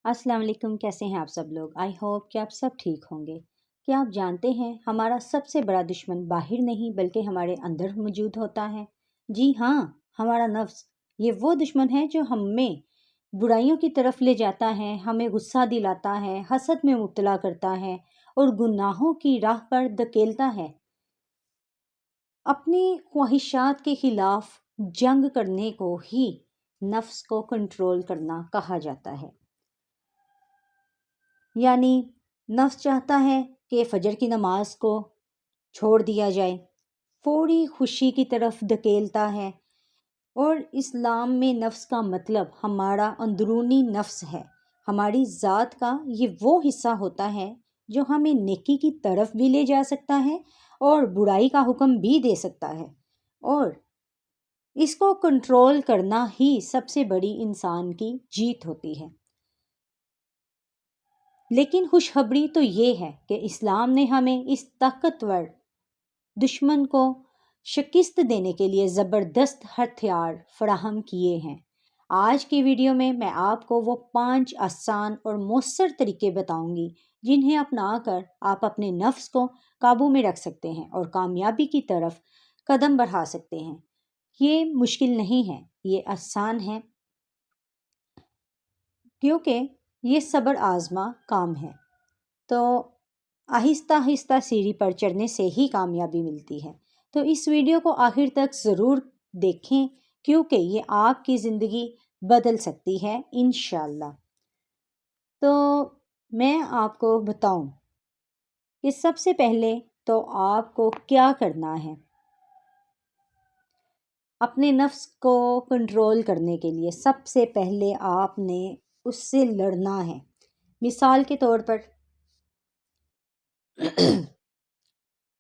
السلام علیکم، کیسے ہیں آپ سب لوگ؟ آئی ہوپ کہ آپ سب ٹھیک ہوں گے۔ کیا آپ جانتے ہیں ہمارا سب سے بڑا دشمن باہر نہیں بلکہ ہمارے اندر موجود ہوتا ہے؟ جی ہاں، ہمارا نفس۔ یہ وہ دشمن ہے جو ہمیں برائیوں کی طرف لے جاتا ہے، ہمیں غصہ دلاتا ہے، حسد میں مبتلا کرتا ہے اور گناہوں کی راہ پر دھکیلتا ہے۔ اپنی خواہشات کے خلاف جنگ کرنے کو ہی نفس کو کنٹرول کرنا کہا جاتا ہے۔ یعنی نفس چاہتا ہے کہ فجر کی نماز کو چھوڑ دیا جائے، فوری خوشی کی طرف دھکیلتا ہے، اور اسلام میں نفس کا مطلب ہمارا اندرونی نفس ہے۔ ہماری ذات کا یہ وہ حصہ ہوتا ہے جو ہمیں نیکی کی طرف بھی لے جا سکتا ہے اور برائی کا حکم بھی دے سکتا ہے، اور اس کو کنٹرول کرنا ہی سب سے بڑی انسان کی جیت ہوتی ہے۔ لیکن خوشخبری تو یہ ہے کہ اسلام نے ہمیں اس طاقتور دشمن کو شکست دینے کے لیے زبردست ہتھیار فراہم کیے ہیں۔ آج کی ویڈیو میں آپ کو وہ 5 آسان اور مؤثر طریقے بتاؤں گی جنہیں اپنا کر آپ اپنے نفس کو قابو میں رکھ سکتے ہیں اور کامیابی کی طرف قدم بڑھا سکتے ہیں۔ یہ مشکل نہیں ہے، یہ آسان ہے، کیونکہ یہ صبر آزما کام ہے۔ تو آہستہ آہستہ سیڑھی پر چڑھنے سے ہی کامیابی ملتی ہے۔ تو اس ویڈیو کو آخر تک ضرور دیکھیں، کیونکہ یہ آپ کی زندگی بدل سکتی ہے انشاءاللہ۔ تو میں آپ کو بتاؤں کہ سب سے پہلے تو آپ کو کیا کرنا ہے اپنے نفس کو کنٹرول کرنے کے لیے۔ سب سے پہلے آپ نے اس سے لڑنا ہے۔ مثال کے طور پر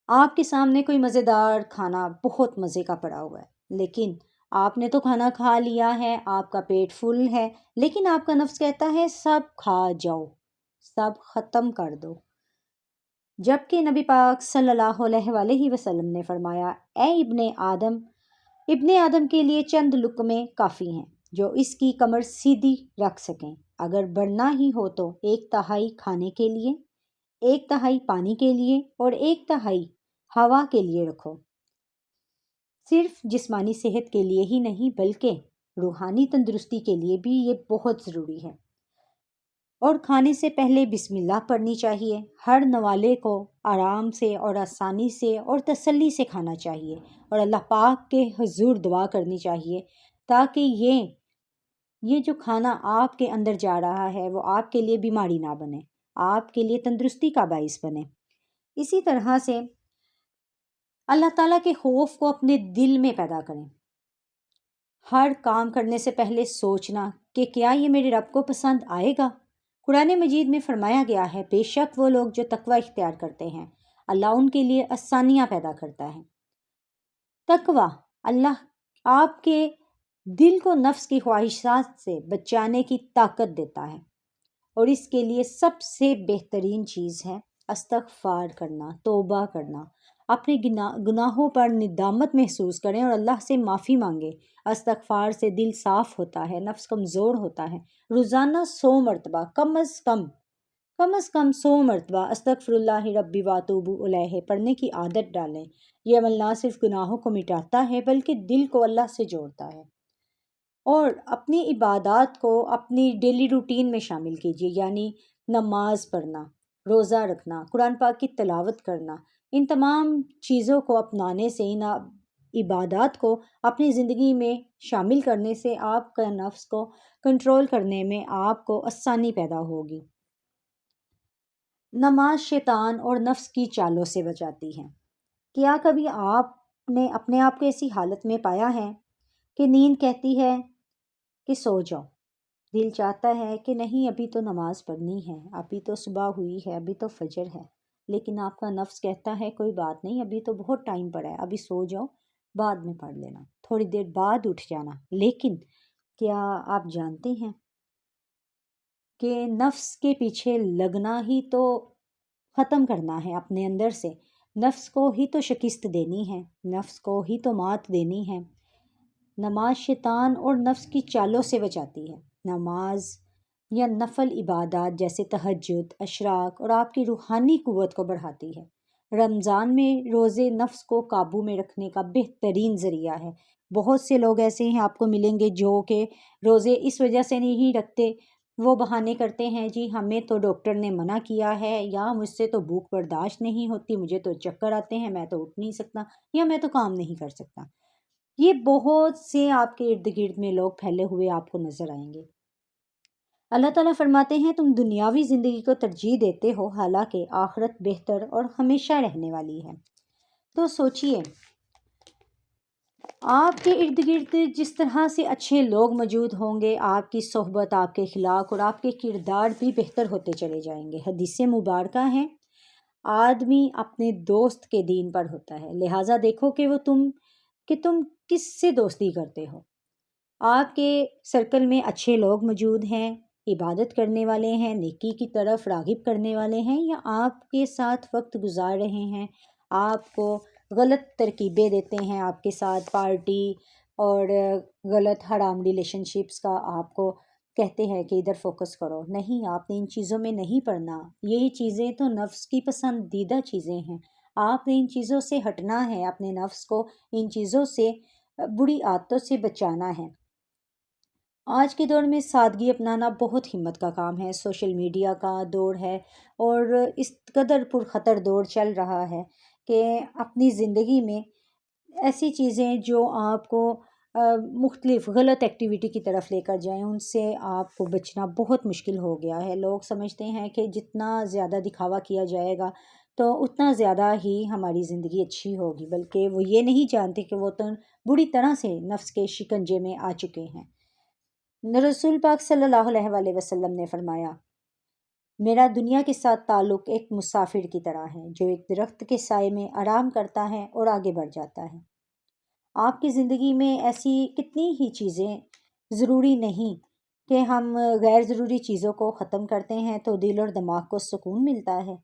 آپ کے سامنے کوئی مزیدار کھانا بہت مزے کا پڑا ہوا ہے، لیکن آپ نے تو کھانا کھا لیا ہے، آپ کا پیٹ فل ہے، لیکن آپ کا نفس کہتا ہے سب کھا جاؤ، سب ختم کر دو۔ جبکہ نبی پاک صلی اللہ علیہ وآلہ وسلم نے فرمایا، اے ابن آدم کے لیے چند لقمے کافی ہیں جو اس کی کمر سیدھی رکھ سکیں۔ اگر بڑھنا ہی ہو تو 1/3 کھانے کے لیے، 1/3 پانی کے لیے اور 1/3 ہوا کے لیے رکھو۔ صرف جسمانی صحت کے لیے ہی نہیں بلکہ روحانی تندرستی کے لیے بھی یہ بہت ضروری ہے۔ اور کھانے سے پہلے بسم اللہ پڑھنی چاہیے۔ ہر نوالے کو آرام سے اور آسانی سے اور تسلی سے کھانا چاہیے، اور اللہ پاک کے حضور دعا کرنی چاہیے تاکہ یہ جو کھانا آپ کے اندر جا رہا ہے وہ آپ کے لیے بیماری نہ بنے، آپ کے لیے تندرستی کا باعث بنے۔ اسی طرح سے اللہ تعالیٰ کے خوف کو اپنے دل میں پیدا کریں۔ ہر کام کرنے سے پہلے سوچنا کہ کیا یہ میرے رب کو پسند آئے گا۔ قرآن مجید میں فرمایا گیا ہے، بے شک وہ لوگ جو تقوی اختیار کرتے ہیں اللہ ان کے لیے آسانیاں پیدا کرتا ہے۔ تقوی اللہ آپ کے دل کو نفس کی خواہشات سے بچانے کی طاقت دیتا ہے، اور اس کے لیے سب سے بہترین چیز ہے استغفار کرنا، توبہ کرنا۔ اپنے گناہوں پر ندامت محسوس کریں اور اللہ سے معافی مانگیں۔ استغفار سے دل صاف ہوتا ہے، نفس کمزور ہوتا ہے۔ روزانہ 100 مرتبہ کم از کم 100 مرتبہ استغفر اللہ ربی واتوب الیہ پڑھنے کی عادت ڈالیں۔ یہ عمل نہ صرف گناہوں کو مٹاتا ہے بلکہ دل کو اللہ سے جوڑتا ہے۔ اور اپنی عبادات کو اپنی ڈیلی روٹین میں شامل کیجیے، یعنی نماز پڑھنا، روزہ رکھنا، قرآن پاک کی تلاوت کرنا۔ ان تمام چیزوں کو اپنانے سے، ان عبادات کو اپنی زندگی میں شامل کرنے سے آپ کا نفس کو کنٹرول کرنے میں آپ کو آسانی پیدا ہوگی۔ نماز شیطان اور نفس کی چالوں سے بچاتی ہے۔ کیا کبھی آپ نے اپنے آپ کو ایسی حالت میں پایا ہے کہ نیند کہتی ہے کہ سو جاؤ، دل چاہتا ہے کہ نہیں ابھی تو نماز پڑھنی ہے، ابھی تو صبح ہوئی ہے، ابھی تو فجر ہے، لیکن آپ کا نفس کہتا ہے کوئی بات نہیں، ابھی تو بہت ٹائم پڑا ہے، ابھی سو جاؤ، بعد میں پڑھ لینا، تھوڑی دیر بعد اٹھ جانا۔ لیکن کیا آپ جانتے ہیں کہ نفس کے پیچھے لگنا ہی تو ختم کرنا ہے اپنے اندر سے، نفس کو ہی تو شکست دینی ہے، نفس کو ہی تو مات دینی ہے۔ نماز شیطان اور نفس کی چالوں سے بچاتی ہے۔ نماز یا نفل عبادات جیسے تہجد، اشراق اور آپ کی روحانی قوت کو بڑھاتی ہے۔ رمضان میں روزے نفس کو قابو میں رکھنے کا بہترین ذریعہ ہے۔ بہت سے لوگ ایسے ہیں آپ کو ملیں گے جو کہ روزے اس وجہ سے نہیں رکھتے، وہ بہانے کرتے ہیں جی ہمیں تو ڈاکٹر نے منع کیا ہے، یا مجھ سے تو بھوک برداشت نہیں ہوتی، مجھے تو چکر آتے ہیں، میں تو اٹھ نہیں سکتا، یا میں تو کام نہیں کر سکتا۔ یہ بہت سے آپ کے ارد گرد میں لوگ پھیلے ہوئے آپ کو نظر آئیں گے۔ اللہ تعالیٰ فرماتے ہیں تم دنیاوی زندگی کو ترجیح دیتے ہو، حالانکہ آخرت بہتر اور ہمیشہ رہنے والی ہے۔ تو سوچئے آپ کے ارد گرد جس طرح سے اچھے لوگ موجود ہوں گے، آپ کی صحبت، آپ کے اخلاق اور آپ کے کردار بھی بہتر ہوتے چلے جائیں گے۔ حدیث مبارکہ ہے آدمی اپنے دوست کے دین پر ہوتا ہے، لہٰذا دیکھو کہ تم کس سے دوستی کرتے ہو۔ آپ کے سرکل میں اچھے لوگ موجود ہیں، عبادت کرنے والے ہیں، نیکی کی طرف راغب کرنے والے ہیں، یا آپ کے ساتھ وقت گزار رہے ہیں، آپ کو غلط ترکیبیں دیتے ہیں، آپ کے ساتھ پارٹی اور غلط حرام ریلیشن شپس کا آپ کو کہتے ہیں کہ ادھر فوکس کرو۔ نہیں، آپ نے ان چیزوں میں نہیں پڑنا، یہی چیزیں تو نفس کی پسندیدہ چیزیں ہیں۔ آپ نے ان چیزوں سے ہٹنا ہے، اپنے نفس کو ان چیزوں سے، بری عادتوں سے بچانا ہے۔ آج کے دور میں سادگی اپنانا بہت ہمت کا کام ہے۔ سوشل میڈیا کا دور ہے اور اس قدر پرخطر دور چل رہا ہے کہ اپنی زندگی میں ایسی چیزیں جو آپ کو مختلف غلط ایکٹیویٹی کی طرف لے کر جائیں، ان سے آپ کو بچنا بہت مشکل ہو گیا ہے۔ لوگ سمجھتے ہیں کہ جتنا زیادہ دکھاوا کیا جائے گا تو اتنا زیادہ ہی ہماری زندگی اچھی ہوگی، بلکہ وہ یہ نہیں جانتے کہ وہ تو بری طرح سے نفس کے شکنجے میں آ چکے ہیں۔ رسول پاک صلی اللہ علیہ وآلہ وسلم نے فرمایا، میرا دنیا کے ساتھ تعلق ایک مسافر کی طرح ہے جو ایک درخت کے سائے میں آرام کرتا ہے اور آگے بڑھ جاتا ہے۔ آپ کی زندگی میں ایسی کتنی ہی چیزیں، ضروری نہیں کہ ہم غیر ضروری چیزوں کو ختم کرتے ہیں تو دل اور دماغ کو سکون ملتا ہے۔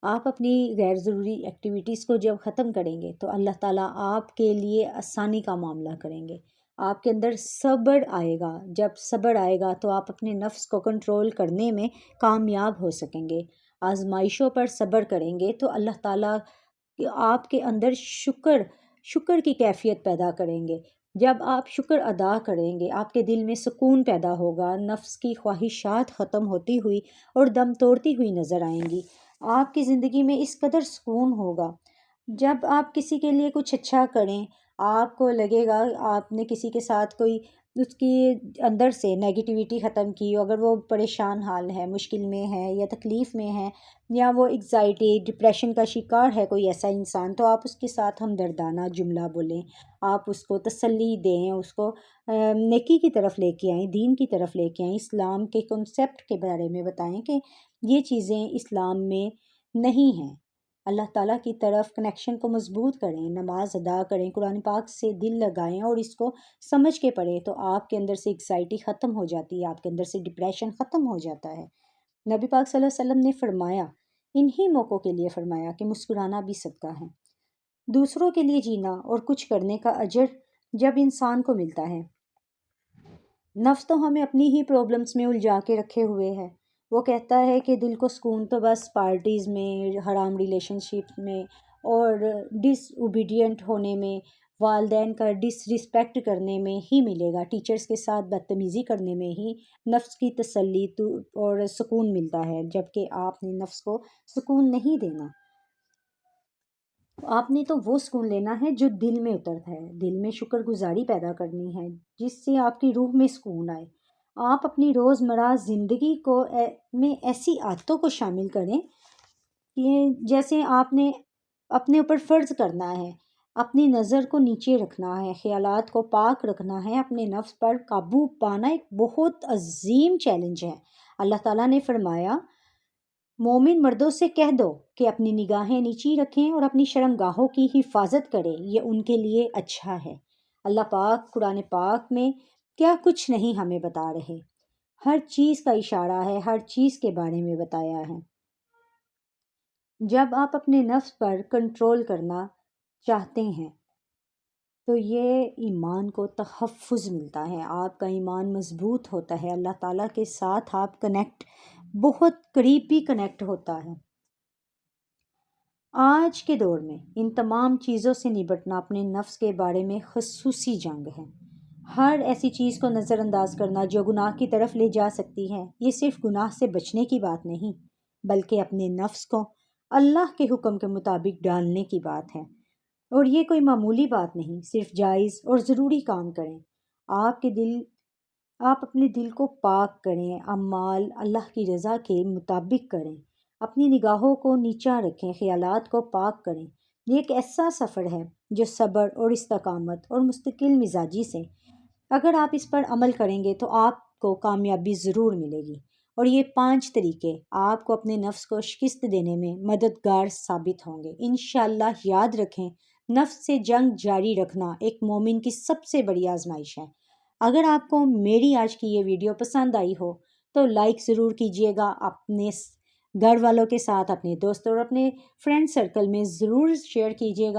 آپ اپنی غیر ضروری ایکٹیویٹیز کو جب ختم کریں گے تو اللہ تعالیٰ آپ کے لیے آسانی کا معاملہ کریں گے۔ آپ کے اندر صبر آئے گا، جب صبر آئے گا تو آپ اپنے نفس کو کنٹرول کرنے میں کامیاب ہو سکیں گے۔ آزمائشوں پر صبر کریں گے تو اللہ تعالیٰ آپ کے اندر شکر کی کیفیت پیدا کریں گے۔ جب آپ شکر ادا کریں گے، آپ کے دل میں سکون پیدا ہوگا، نفس کی خواہشات ختم ہوتی ہوئی اور دم توڑتی ہوئی نظر آئیں گی۔ آپ کی زندگی میں اس قدر سکون ہوگا۔ جب آپ کسی کے لیے کچھ اچھا کریں، آپ کو لگے گا آپ نے کسی کے ساتھ کوئی اس کی اندر سے نیگیٹیوٹی ختم کی، اگر وہ پریشان حال ہے، مشکل میں ہے یا تکلیف میں ہے، یا وہ ایگزائٹی ڈپریشن کا شکار ہے کوئی ایسا انسان، تو آپ اس کے ساتھ ہمدردانہ جملہ بولیں، آپ اس کو تسلی دیں، اس کو نیکی کی طرف لے کے آئیں، دین کی طرف لے کے آئیں، اسلام کے کنسیپٹ کے بارے میں بتائیں کہ یہ چیزیں اسلام میں نہیں ہیں۔ اللہ تعالیٰ کی طرف کنیکشن کو مضبوط کریں، نماز ادا کریں، قرآن پاک سے دل لگائیں اور اس کو سمجھ کے پڑھیں تو آپ کے اندر سے ایگزائٹی ختم ہو جاتی ہے، آپ کے اندر سے ڈپریشن ختم ہو جاتا ہے۔ نبی پاک صلی اللہ علیہ وسلم نے فرمایا، انہی موقعوں کے لیے فرمایا کہ مسکرانا بھی صدقہ ہے۔ دوسروں کے لیے جینا اور کچھ کرنے کا اجر جب انسان کو ملتا ہے۔ نفس تو ہمیں اپنی ہی پرابلمس میں الجھا کے رکھے ہوئے ہے۔ وہ کہتا ہے کہ دل کو سکون تو بس پارٹیز میں، حرام ریلیشن شپ میں اور ڈس اوبیڈینٹ ہونے میں، والدین کا ڈس رسپیکٹ کرنے میں ہی ملے گا، ٹیچرز کے ساتھ بدتمیزی کرنے میں ہی نفس کی تسلی اور سکون ملتا ہے، جبکہ آپ نے نفس کو سکون نہیں دینا۔ آپ نے تو وہ سکون لینا ہے جو دل میں اترتا ہے، دل میں شکر گزاری پیدا کرنی ہے جس سے آپ کی روح میں سکون آئے۔ آپ اپنی روزمرہ زندگی میں ایسی عادتوں کو شامل کریں کہ جیسے آپ نے اپنے اوپر فرض کرنا ہے، اپنی نظر کو نیچے رکھنا ہے، خیالات کو پاک رکھنا ہے، اپنے نفس پر قابو پانا ایک بہت عظیم چیلنج ہے۔ اللہ تعالیٰ نے فرمایا، مومن مردوں سے کہہ دو کہ اپنی نگاہیں نیچی رکھیں اور اپنی شرمگاہوں کی حفاظت کریں، یہ ان کے لیے اچھا ہے۔ اللہ پاک قرآن پاک میں کیا کچھ نہیں ہمیں بتا رہے، ہر چیز کا اشارہ ہے، ہر چیز کے بارے میں بتایا ہے۔ جب آپ اپنے نفس پر کنٹرول کرنا چاہتے ہیں تو یہ ایمان کو تحفظ ملتا ہے، آپ کا ایمان مضبوط ہوتا ہے، اللہ تعالیٰ کے ساتھ آپ بہت قریبی کنیکٹ ہوتا ہے۔ آج کے دور میں ان تمام چیزوں سے نبٹنا اپنے نفس کے بارے میں خصوصی جنگ ہے۔ ہر ایسی چیز کو نظر انداز کرنا جو گناہ کی طرف لے جا سکتی ہے، یہ صرف گناہ سے بچنے کی بات نہیں، بلکہ اپنے نفس کو اللہ کے حکم کے مطابق ڈالنے کی بات ہے۔ اور یہ کوئی معمولی بات نہیں، صرف جائز اور ضروری کام کریں۔ آپ اپنے دل کو پاک کریں، اعمال اللہ کی رضا کے مطابق کریں، اپنی نگاہوں کو نیچا رکھیں، خیالات کو پاک کریں۔ یہ ایک ایسا سفر ہے جو صبر اور استقامت اور مستقل مزاجی سے، اگر آپ اس پر عمل کریں گے تو آپ کو کامیابی ضرور ملے گی، اور یہ 5 طریقے آپ کو اپنے نفس کو شکست دینے میں مددگار ثابت ہوں گے۔ انشاءاللہ یاد رکھیں، نفس سے جنگ جاری رکھنا ایک مومن کی سب سے بڑی آزمائش ہے۔ اگر آپ کو میری آج کی یہ ویڈیو پسند آئی ہو تو لائک ضرور کیجیے گا، اپنے گھر والوں کے ساتھ، اپنے دوستوں اور اپنے فرینڈ سرکل میں ضرور شیئر کیجیے گا۔